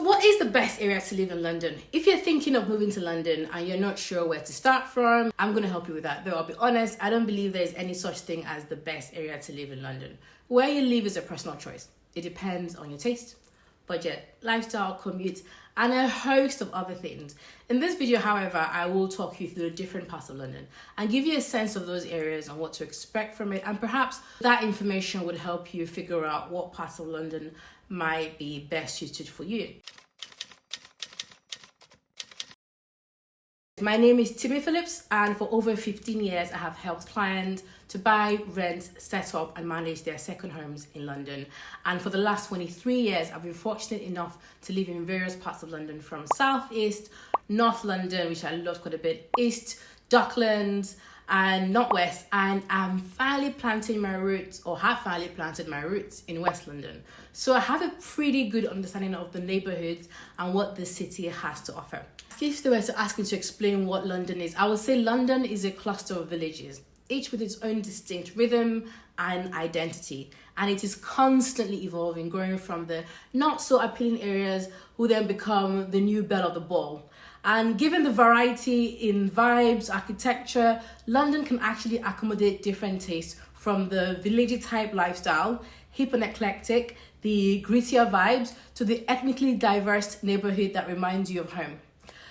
what is the best area to live in London? If you're thinking of moving to London and you're not sure where to start from, I'm going to help you with that. Though I'll be honest, I don't believe there's any such thing as the best area to live in London. Where you live is a personal choice. It depends on your taste, budget, lifestyle, commute, and a host of other things. In this video, however, I will talk you through the different parts of London and give you a sense of those areas and what to expect from it, and perhaps that information would help you figure out what parts of London might be best suited for you. My name is Timmy Phillips, and for over 15 years I have helped clients to buy, rent, set up and manage their second homes in London. And for the last 23 years I've been fortunate enough to live in various parts of London, from South East, North London, which I love quite a bit, East, Docklands and Northwest, and I'm finally planting my roots, or have finally planted my roots, in West London. So I have a pretty good understanding of the neighbourhoods and what the city has to offer. If they were to ask me to explain what London is, I would say London is a cluster of villages, each with its own distinct rhythm and identity. And it is constantly evolving, growing from the not so appealing areas who then become the new belle of the ball. And given the variety in vibes, architecture, London can actually accommodate different tastes, from the villagey type lifestyle, hip and eclectic, the grittier vibes, to the ethnically diverse neighbourhood that reminds you of home.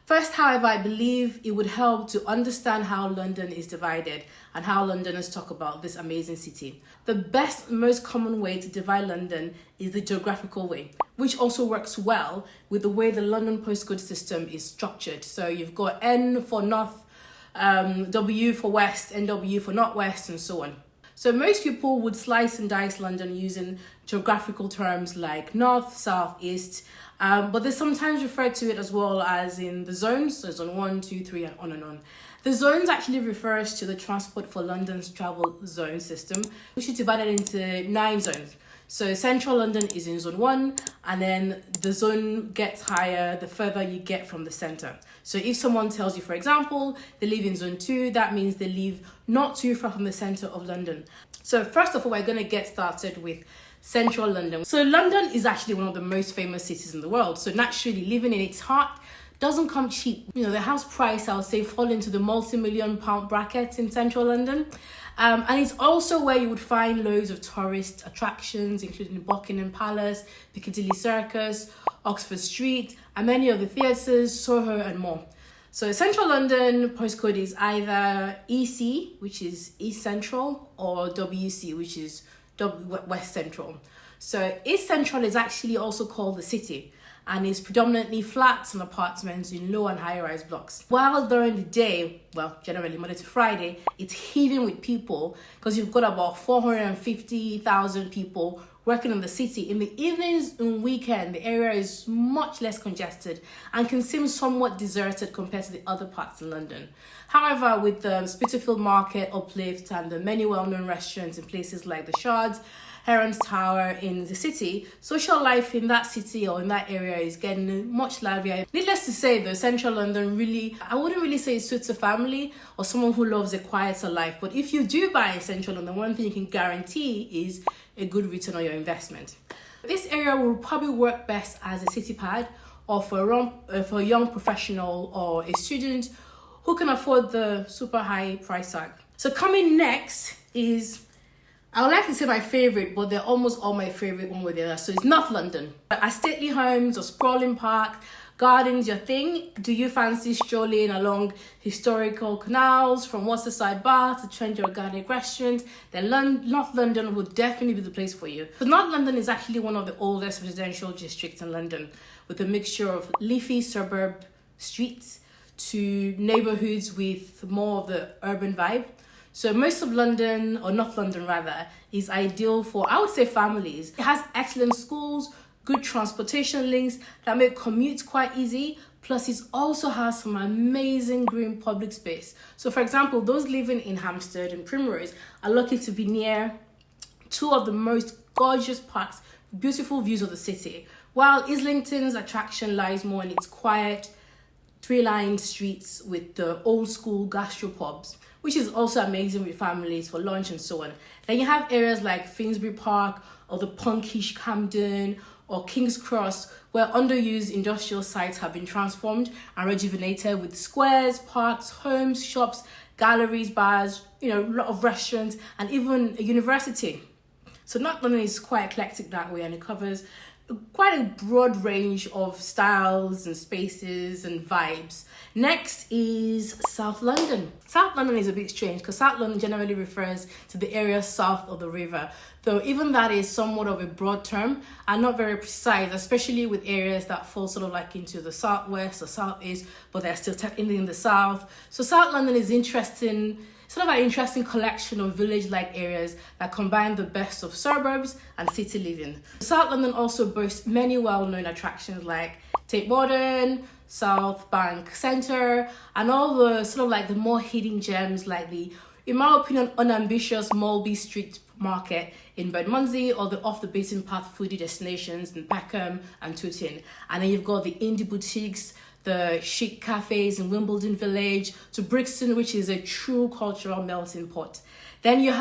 First, however, I believe it would help to understand how London is divided and how Londoners talk about this amazing city. The best, most common way to divide London is the geographical way, which also works well with the way the London postcode system is structured. So you've got N for North, W for West, NW for Northwest, and so on. So most people would slice and dice London using geographical terms like North, South, East, but they sometimes refer to it as well as in the zones, so zone 1, 2, 3, and on and on. The zones actually refers to the Transport for London's travel zone system, which is divided into 9 zones. So central London is in zone 1, and then the zone gets higher the further you get from the center. So if someone tells you, for example, they live in zone 2, that means they live not too far from the center of London. So first of all, we're going to get started with central London. So London is actually one of the most famous cities in the world. So naturally, living in its heart doesn't come cheap. You know, the house price, I would say, fall into the multi-million pound bracket in central London. And it's also where you would find loads of tourist attractions, including Buckingham Palace, Piccadilly Circus, Oxford Street, and many other theatres, Soho, and more. So central London postcode is either EC, which is East Central, or WC, which is West Central. So East Central is actually also called the city, and is predominantly flats and apartments in low and high-rise blocks. While during the day, well, generally Monday to Friday, it's heaving with people because you've got about 450,000 people working in the city. In the evenings and weekend, the area is much less congested and can seem somewhat deserted compared to the other parts in London. However, with the Spitalfield Market uplift and the many well-known restaurants in places like the Shards, Heron's Tower in the city, social life in that city or in that area is getting much livelier. Needless to say though, central London really, I wouldn't really say it suits a family or someone who loves a quieter life. But if you do buy in central London, one thing you can guarantee is a good return on your investment. This area will probably work best as a city pad, or for a young professional or a student who can afford the super high price tag. So coming next is, I would like to say my favourite, but they're almost all my favourite one way or the other. So it's North London. Are stately homes or sprawling parks, gardens your thing? Do you fancy strolling along historical canals from Waterside Bar to trendy organic restaurants? Then North London would definitely be the place for you. So North London is actually one of the oldest residential districts in London, with a mixture of leafy suburb streets to neighbourhoods with more of the urban vibe. So most of London, or North London rather, is ideal for, I would say, families. It has excellent schools, good transportation links that make commutes quite easy. Plus, it also has some amazing green public space. So for example, those living in Hampstead and Primrose are lucky to be near 2 of the most gorgeous parks, beautiful views of the city. While Islington's attraction lies more in its quiet, 3-lined streets with the old school gastropubs, which is also amazing with families for lunch and so on. Then you have areas like Finsbury Park or the punkish Camden or King's Cross, where underused industrial sites have been transformed and rejuvenated with squares, parks, homes, shops, galleries, bars, a lot of restaurants, and even a university. So North London is quite eclectic that way, and it covers quite a broad range of styles and spaces and vibes. Next is South London. South London is a bit strange because South London generally refers to the area south of the river, though even that is somewhat of a broad term and not very precise, especially with areas that fall sort of like into the southwest or southeast, but they're still technically in the south. So South London is interesting. Sort of an interesting collection of village-like areas that combine the best of suburbs and city living. South London also boasts many well-known attractions like Tate Modern, South Bank Centre, and all the sort of like the more hidden gems like the, in my opinion, unambitious Mulby Street Market in Bermondsey, or the off-the-beaten path foodie destinations in Peckham and Tooting. And then you've got the indie boutiques, the chic cafes in Wimbledon Village, to Brixton, which is a true cultural melting pot. Then you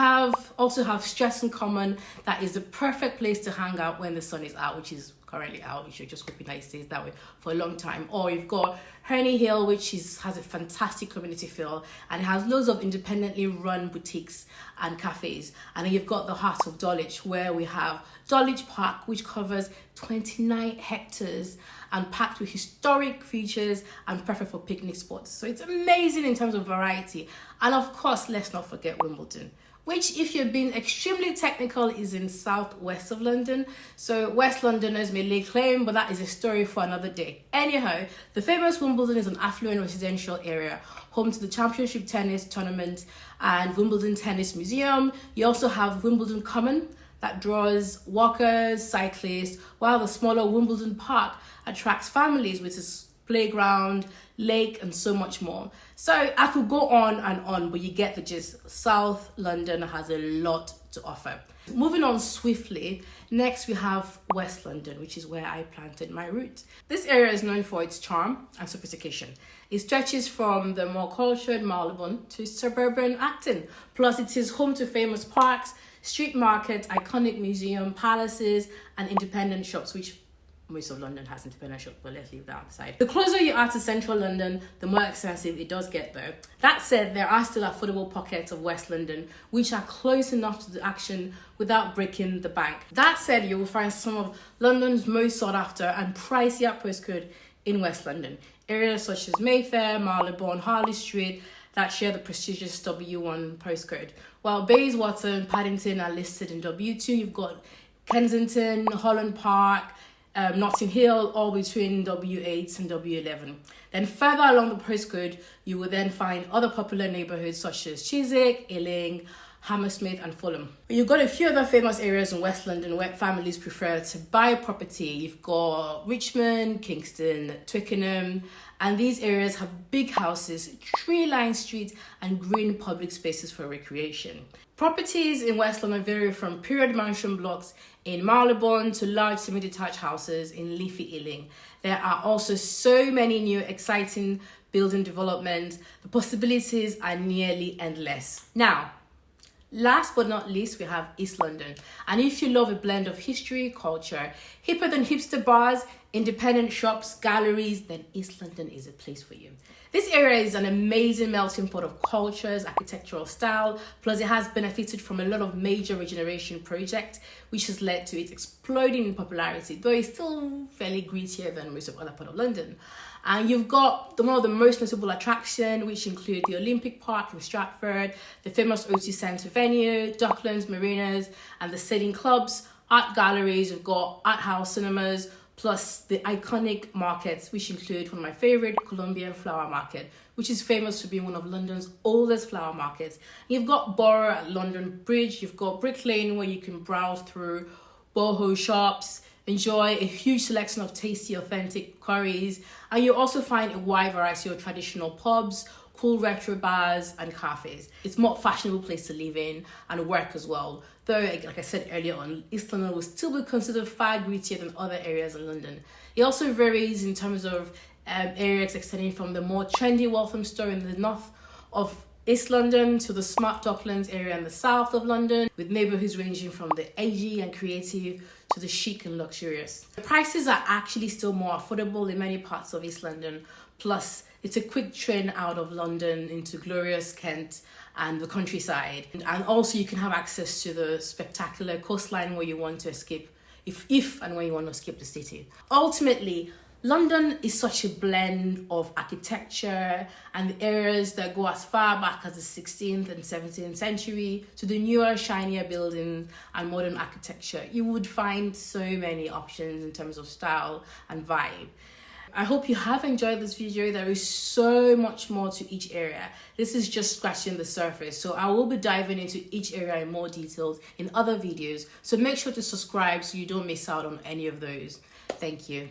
also have Streatham Common, that is the perfect place to hang out when the sun is out, which is currently out, which you're just hoping that it stays that way for a long time. Or you've got Herney Hill, which has a fantastic community feel, and it has loads of independently run boutiques and cafes. And then you've got the heart of Dulwich, where we have Dulwich Park, which covers 29 hectares and packed with historic features and perfect for picnic spots. So it's amazing in terms of variety. And of course, let's not forget Wimbledon, which, if you're being extremely technical, is in southwest of London. So West Londoners may lay claim, but that is a story for another day. Anyhow, the famous Wimbledon is an affluent residential area, home to the Championship Tennis Tournament and Wimbledon Tennis Museum. You also have Wimbledon Common, that draws walkers, cyclists, while the smaller Wimbledon Park attracts families with its playground, lake, and so much more. So I could go on, but you get the gist. South London has a lot to offer. Moving on swiftly, next we have West London, which is where I planted my roots. This area is known for its charm and sophistication. It stretches from the more cultured Marylebone to suburban Acton. Plus, it is home to famous parks, street markets, iconic museum, palaces, and independent shops, which most of London has independent shops, but let's leave that aside. The closer you are to central London, the more expensive it does get though. That said, there are still affordable pockets of West London, which are close enough to the action without breaking the bank. That said, you will find some of London's most sought after and pricier postcode in West London. Areas such as Mayfair, Marylebone, Harley Street, that share the prestigious W1 postcode. While Bayswater and Paddington are listed in W2, you've got Kensington, Holland Park, Notting Hill, all between W8 and W11. Then further along the postcode, you will then find other popular neighbourhoods such as Chiswick, Ealing, Hammersmith and Fulham. You've got a few other famous areas in West London where families prefer to buy property. You've got Richmond, Kingston, Twickenham, and these areas have big houses, tree-lined streets and green public spaces for recreation. Properties in West London vary from period mansion blocks in Marylebone to large semi-detached houses in leafy Ealing. There are also so many new exciting building developments. The possibilities are nearly endless. Now, last but not least, we have East London. And if you love a blend of history, culture, hipper than hipster bars, independent shops, galleries, then East London is a place for you. This area is an amazing melting pot of cultures, architectural style, plus it has benefited from a lot of major regeneration projects, which has led to it exploding in popularity, though it's still fairly grittier than most of other parts of London. And you've got one of the most notable attractions, which include the Olympic Park in Stratford, the famous O2 Centre venue, Docklands Marinas, and the sailing clubs, art galleries. You've got art house cinemas, plus the iconic markets, which include one of my favorite, Colombian Flower Market, which is famous for being one of London's oldest flower markets. You've got Borough at London Bridge. You've got Brick Lane, where you can browse through boho shops, enjoy a huge selection of tasty, authentic curries, and you also find a wide variety of traditional pubs, cool retro bars and cafes. It's a more fashionable place to live in and work as well. Though, like I said earlier on, East London will still be considered far grittier than other areas in London. It also varies in terms of areas extending from the more trendy Walthamstow in the north of East London to the smart Docklands area in the south of London, with neighbourhoods ranging from the edgy and creative to the chic and luxurious. The prices are actually still more affordable in many parts of East London. Plus, it's a quick train out of London into glorious Kent and the countryside. And also you can have access to the spectacular coastline where you want to escape, if and when you want to escape the city. Ultimately, London is such a blend of architecture and the areas that go as far back as the 16th and 17th century to the newer, shinier buildings and modern architecture. You would find so many options in terms of style and vibe. I hope you have enjoyed this video. There is so much more to each area. This is just scratching the surface. So I will be diving into each area in more details in other videos. So make sure to subscribe so you don't miss out on any of those. Thank you.